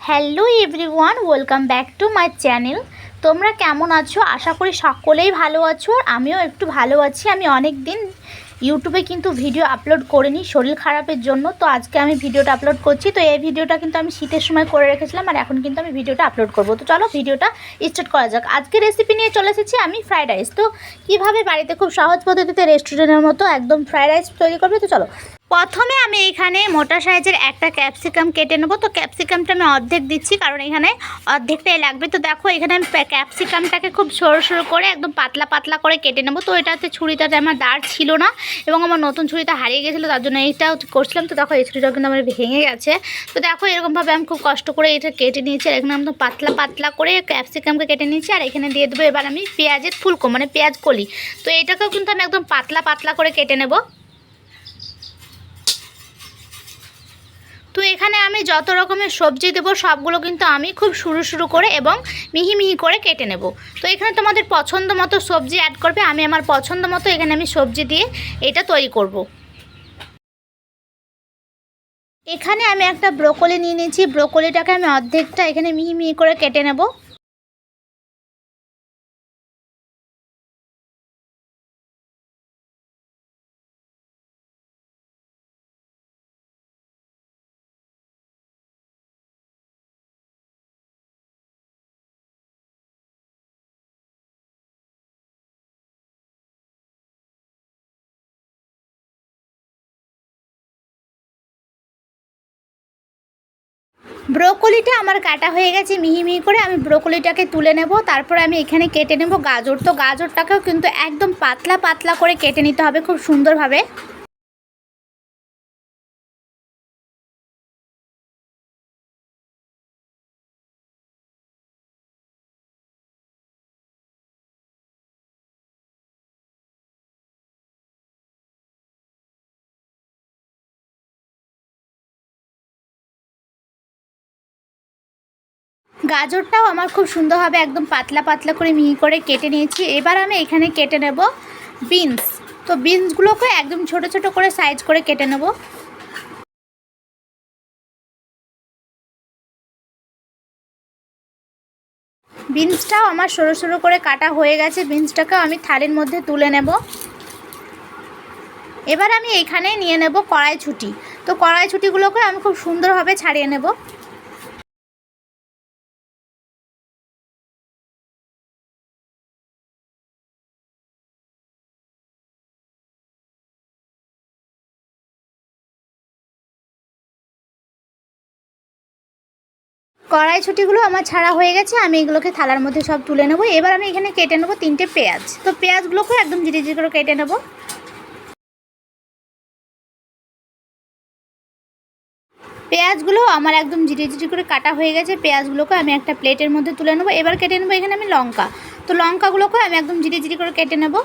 Hello everyone, welcome back to my channel. তোমরা কেমন আছো? আশা করি সকলেই ভালো আছো, আর আমিও একটু ভালো আছি। আমি অনেক দিন ইউটিউবে কিন্তু ভিডিও আপলোড করিনি শরীর খারাপের জন্য, তো আজকে আমি ভিডিওটা আপলোড করছি। তো এই ভিডিওটা কিন্তু আমি শীতের সময় করে রেখেছিলাম, আর এখন কিন্তু আমি ভিডিওটা আপলোড করব। তো চলো ভিডিওটা স্টার্ট করা যাক। আজকে রেসিপি নিয়ে চলে এসেছি আমি ফ্রাইড রাইস। তো কীভাবে বাড়িতে খুব সহজ পদ্ধতিতে রেস্টুরেন্টের মতো একদম ফ্রাইড রাইস তৈরি করবে, তো চলো। প্রথমে আমি এখানে মোটা সাইজের একটা ক্যাপসিকাম কেটে নেবো। তো ক্যাপসিকামটা আমি অর্ধেক দিচ্ছি, কারণ এখানে অর্ধেকটাই লাগবে। তো দেখো এখানে আমি ক্যাপসিকামটাকে খুব সরু সরু করে একদম পাতলা পাতলা করে কেটে নেবো। তো এটাতে ছুরিটাতে আমার দাঁড় ছিল না, এবং আমার নতুন ছুরিটা হারিয়ে গেছিলো, তার জন্য এইটাও করছিলাম। তো দেখো এই ছুরিটাও কিন্তু আমার ভেঙে গেছে। তো দেখো এরকমভাবে আমি খুব কষ্ট করে এটা কেটে নিয়েছি, আর এখানে একদম পাতলা পাতলা করে ক্যাপসিকামকে কেটে নিয়েছি। আর এখানে দিয়ে দেবো এবার আমি পেঁয়াজের ফুলকো, মানে পেঁয়াজ কলি। তো এটাকেও কিন্তু আমি একদম পাতলা পাতলা করে কেটে নেবো। তো এখানে আমি যত রকমের সবজি দেবো সবগুলো কিন্তু আমি খুব সরু সরু করে এবং মিহি মিহি করে কেটে নেব। তো এখানে তোমাদের পছন্দ মতো সবজি অ্যাড করবে, আমি আমার পছন্দ মতো এখানে আমি সবজি দিয়ে এটা তৈরি করব। এখানে আমি একটা ব্রোকলি নিয়ে নিয়েছি, ব্রোকলিটাকে আমি অর্ধেকটা এখানে মিহি মিহি করে কেটে নেব। ব্রোকলিটা আমার কাটা হয়ে গেছে মিহি মিহি করে, আমি ব্রোকলিটাকে তুলে নেব। তারপরে আমি এখানে কেটে নেব গাজর। তো গাজরটাকেও কিন্তু একদম পাতলা পাতলা করে কেটে নিতে হবে খুব সুন্দরভাবে। গাজরটাও আমার খুব সুন্দরভাবে একদম পাতলা পাতলা করে মিহি করে কেটে নিয়েছি। এবার আমি এখানে কেটে নেব বিনস। তো বিনসগুলোকে একদম ছোট ছোট করে সাইজ করে কেটে নেব। বিনসটাও আমার সরু সরু করে কাটা হয়ে গেছে, বিনসটাকেও আমি থালির মধ্যে তুলে নেব। এবার আমি এখানে নিয়ে নেব কড়াইশুঁটি। তো কড়াইশুঁটিগুলোকে আমি খুব সুন্দরভাবে ছাড়িয়ে নেব। কড়াইশুঁটিগুলো আমার ছাড়া হয়ে গেছে, আমি এগুলোকে থালার মধ্যে সব তুলে নেব। এবার আমি এখানে কেটে নেব 3টে পেঁয়াজ। তো পেঁয়াজগুলোকে একদম জিরি জিরি করে কেটে নেব। পেঁয়াজগুলো আমার একদম জিরি জিরি করে কাটা হয়ে গেছে, পেঁয়াজগুলোকে আমি একটা প্লেটের মধ্যে তুলে নেবো। এবার কেটে নেবো এখানে আমি লঙ্কা। তো লঙ্কাগুলোকে আমি একদম জিরি জিরি করে কেটে নেব।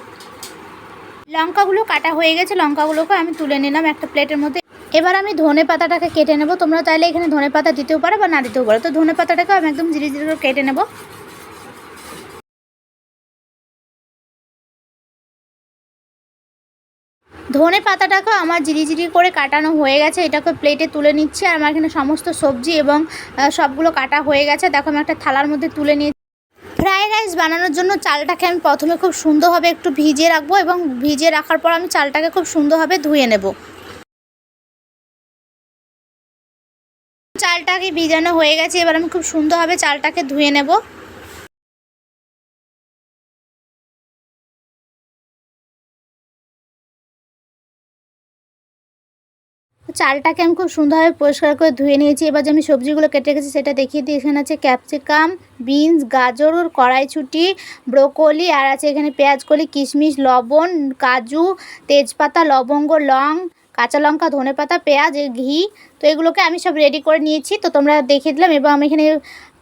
লঙ্কাগুলো কাটা হয়ে গেছে, লঙ্কাগুলোকে আমি তুলে নিলাম একটা প্লেটের মধ্যে। এবার আমি ধনে পাতাটাকে কেটে নেব। তোমরা চাইলে এখানে ধনে পাতা দিতেও পারো বা না দিতেও পারো। তো ধনে পাতাটাকে আমি একদম জিরি জিরি করে কেটে নেব। ধনে পাতাটাকে আমার জিরি জিরি করে কাটানো হয়ে গেছে, এটাকে প্লেটে তুলে নিচ্ছি। আর আমার এখানে সমস্ত সবজি এবং সবগুলো কাটা হয়ে গেছে। দেখো আমি একটা থালার মধ্যে তুলে নিয়েছি। ফ্রাইড রাইস বানানোর জন্য চালটাকে আমি প্রথমে খুব সুন্দরভাবে একটু ভিজিয়ে রাখবো, এবং ভিজিয়ে রাখার পর আমি চালটাকে খুব সুন্দরভাবে ধুয়ে নেব। চালটাকে ভিজানো হয়ে গেছে, এবার আমি খুব সুন্দরভাবে চালটাকে ধুয়ে নেব। চালটাকে আমি খুব সুন্দরভাবে পরিষ্কার করে ধুয়ে নিয়েছি। এবার যে আমি সবজিগুলো কেটে রেখেছি সেটা দেখিয়ে দিই। এখানে আছে ক্যাপসিকাম, বিনস, গাজর, কড়াইশুঁটি, ব্রোকলি, আর আছে এখানে পেঁয়াজকলি, কিশমিশ, লবণ, কাজু, তেজপাতা, লবঙ্গ, লং, কাঁচা লঙ্কা, ধনেপাতা, পেঁয়াজ, ঘি। তো এগুলোকে আমি সব রেডি করে নিয়েছি, তো তোমরা দেখিয়ে দিলাম। এবং আমি এখানে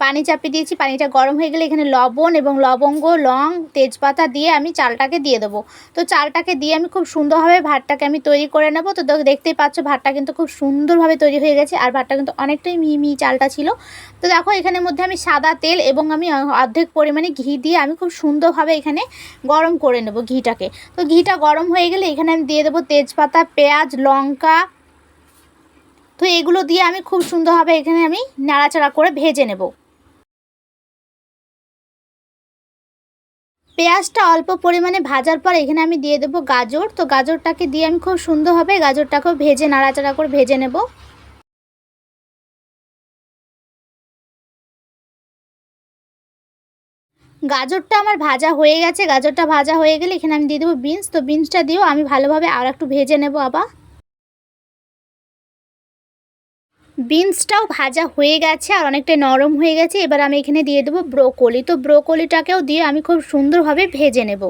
পানি চাপিয়ে দিয়েছি, পানিটা গরম হয়ে গেলে এখানে লবণ এবং লবঙ্গ, লং, তেজপাতা দিয়ে আমি চালটাকে দিয়ে দেবো। তো চালটাকে দিয়ে আমি খুব সুন্দরভাবে ভাতটাকে আমি তৈরি করে নেব। তো দেখতেই পাচ্ছ ভাতটা কিন্তু খুব সুন্দরভাবে তৈরি হয়ে গেছে, আর ভাতটা কিন্তু অনেকটাই মিহি মিহি চালটা ছিল। তো দেখো এখানের মধ্যে আমি সাদা তেল এবং আমি অর্ধেক পরিমাণে ঘি দিয়ে আমি খুব সুন্দরভাবে এখানে গরম করে নেব ঘিটাকে। তো ঘিটা গরম হয়ে গেলে এখানে আমি দিয়ে দেবো তেজপাতা, পেঁয়াজ, লঙ্কা, তো এগুলো দিয়ে আমি খুব সুন্দরভাবে এখানে আমি নাড়াচাড়া করে ভেজে নেব। পেঁয়াজটা অল্প পরিমাণে ভাজার পর এখানে আমি দিয়ে দেবো গাজর। তো গাজরটাকে দিয়ে আমি খুব সুন্দরভাবে গাজরটাকেও ভেজে নাড়াচাড়া করে ভেজে নেব। গাজরটা আমার ভাজা হয়ে গেছে। গাজরটা ভাজা হয়ে গেলে এখানে আমি দিয়ে দেবো বিনস। তো বিনসটা দিয়েও আমি ভালোভাবে আর একটু ভেজে নেব আবার। বিনসটাও ভাজা হয়ে গেছে আর অনেকটা নরম হয়ে গেছে। এবার আমি এখানে দিয়ে দেবো ব্রোকলি। তো ব্রোকলিটাকেও দিয়ে আমি খুব সুন্দরভাবে ভেজে নেব।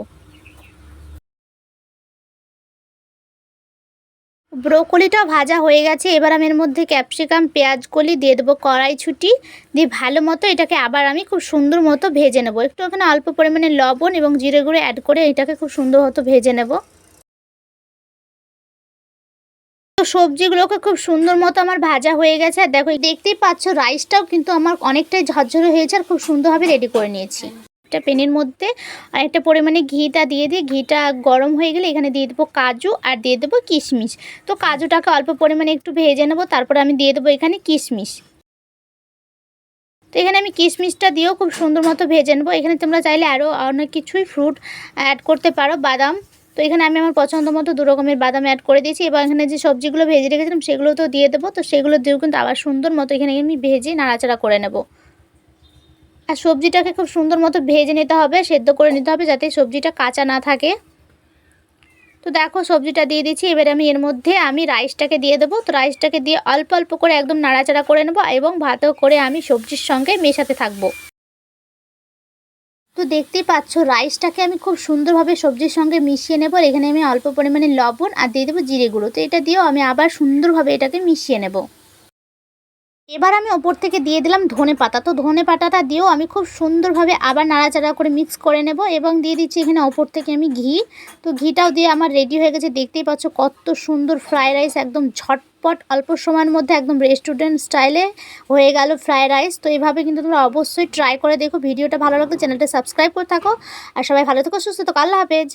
ব্রোকলিটাও ভাজা হয়ে গেছে। এবার আমি এর মধ্যে ক্যাপসিকাম, পেঁয়াজকলি দিয়ে দেবো, কড়াইশুঁটি দিয়ে ভালো মতো এটাকে আবার আমি খুব সুন্দর মতো ভেজে নেব। একটু ওখানে অল্প পরিমাণে লবণ এবং জিরে গুঁড়ো অ্যাড করে এটাকে খুব সুন্দর মতো ভেজে নেব। তো সবজিগুলোকে খুব সুন্দর মতো আমার ভাজা হয়ে গেছে। আর দেখো দেখতেই পাচ্ছ রাইসটাও কিন্তু আমার অনেকটাই ঝরঝরে হয়েছে আর খুব সুন্দরভাবে রেডি করে নিয়েছি। একটা প্যানের মধ্যে অনেকটা পরিমাণে ঘিটা দিয়ে দিই। ঘিটা গরম হয়ে গেলে এখানে দিয়ে দেবো কাজু আর দিয়ে দেবো কিশমিশ। তো কাজুটাকে অল্প পরিমাণে একটু ভেজে নেবো, তারপরে আমি দিয়ে দেবো এখানে কিশমিশ। তো এখানে আমি কিশমিশটা দিয়েও খুব সুন্দর মতো ভেজে নেবো। এখানে তোমরা চাইলে আরও অনেক কিছুই ফ্রুট অ্যাড করতে পারো, বাদাম। তো এখানে আমি আমার পছন্দ মতো 2 রকমের বাদাম অ্যাড করে দিয়েছি। এবার এখানে যে সবজিগুলো ভেজে রেখেছিলাম সেগুলো তো দিয়ে দেবো। তো সেগুলো দিয়েও কিন্তু আবার সুন্দর মতো এখানে আমি ভেজে নাড়াচাড়া করে নেব। আর সবজিটাকে খুব সুন্দর মতো ভেজে নিতে হবে, সেদ্ধ করে নিতে হবে, যাতে সবজিটা কাঁচা না থাকে। তো দেখো সবজিটা দিয়ে দিচ্ছি। এবার আমি এর মধ্যে আমি রাইসটাকে দিয়ে দেবো। তো রাইসটাকে দিয়ে অল্প অল্প করে একদম নাড়াচাড়া করে নেব এবং ভাতও করে আমি সবজির সঙ্গে মেশাতে থাকবো। তো দেখতেই পাচ্ছ রাইসটাকে আমি খুব সুন্দরভাবে সবজির সঙ্গে মিশিয়ে নেব। আর এখানে আমি অল্প পরিমাণে লবণ আর দিয়ে দেবো জিরে গুঁড়ো। তো এটা দিয়েও আমি আবার সুন্দরভাবে এটাকে মিশিয়ে নেব। এবার আমি ওপর থেকে দিয়ে দিলাম ধনেপাতা। তো ধনেপাতাটা দিয়েও আমি খুব সুন্দরভাবে আবার নাড়াচাড়া করে মিক্স করে নেব এবং দিয়ে দিচ্ছি এখানে ওপর থেকে আমি ঘি। তো ঘিটাও দিয়ে আমার রেডি হয়ে গেছে। দেখতেই পাচ্ছ কত সুন্দর ফ্রায়েড রাইস, একদম ঝটপট অল্প সময়ের মধ্যে একদম রেস্টুরেন্ট স্টাইলে হয়ে গেল ফ্রায়েড রাইস। তো এইভাবে কিন্তু তোমরা অবশ্যই ট্রাই করে দেখো। ভিডিওটা ভালো লাগলে চ্যানেলটা সাবস্ক্রাইব করে থাকো। আর সবাই ভালো থেকো, সুস্থ থাকো। আল্লাহ হাফেজ।